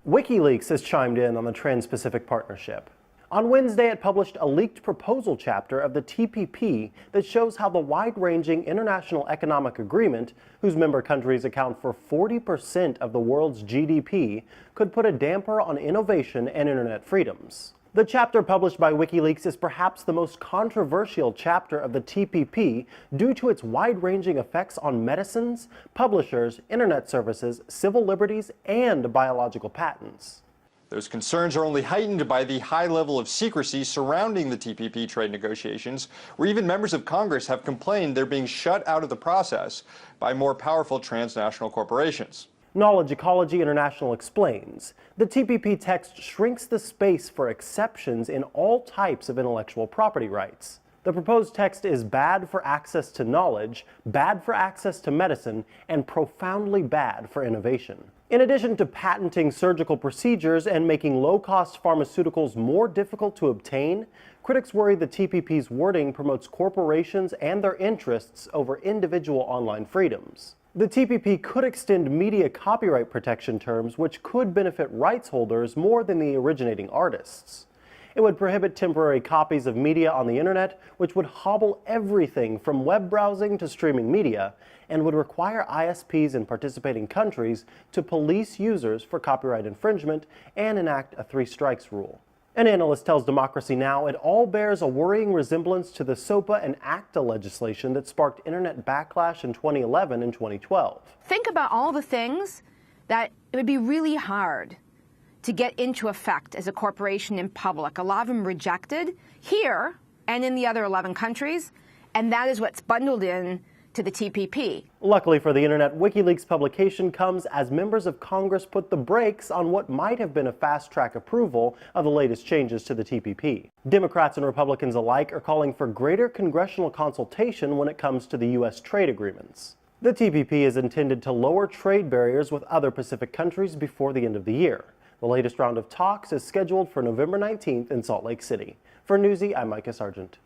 WikiLeaks has chimed in on the Trans-Pacific Partnership. On Wednesday, it published a leaked proposal chapter of the TPP that shows how the wide-ranging international economic agreement, whose member countries account for 40% of the world's GDP, could put a damper on innovation and internet freedoms. The chapter published by WikiLeaks is perhaps the most controversial chapter of the TPP due to its wide-ranging effects on medicines, publishers, internet services, civil liberties, and biological patents. Those concerns are only heightened by the high level of secrecy surrounding the TPP trade negotiations, where even members of Congress have complained they're being shut out of the process by more powerful transnational corporations. Knowledge Ecology International explains, the TPP text shrinks the space for exceptions in all types of intellectual property rights. The proposed text is bad for access to knowledge, bad for access to medicine, and profoundly bad for innovation. In addition to patenting surgical procedures and making low-cost pharmaceuticals more difficult to obtain, critics worry the TPP's wording promotes corporations and their interests over individual online freedoms. The TPP could extend media copyright protection terms which could benefit rights holders more than the originating artists. It would prohibit temporary copies of media on the internet, which would hobble everything from web browsing to streaming media, and would require ISPs in participating countries to police users for copyright infringement and enact a three-strikes rule. An analyst tells Democracy Now! It all bears a worrying resemblance to the SOPA and ACTA legislation that sparked internet backlash in 2011 and 2012. Think about all the things that it would be really hard to get into effect as a corporation in public. A lot of them rejected here and in the other 11 countries, and that is what's bundled in to the TPP. Luckily for the internet, WikiLeaks' publication comes as members of Congress put the brakes on what might have been a fast-track approval of the latest changes to the TPP. Democrats and Republicans alike are calling for greater congressional consultation when it comes to the U.S. trade agreements. The TPP is intended to lower trade barriers with other Pacific countries before the end of the year. The latest round of talks is scheduled for November 19th in Salt Lake City. For Newsy, I'm Micah Sargent.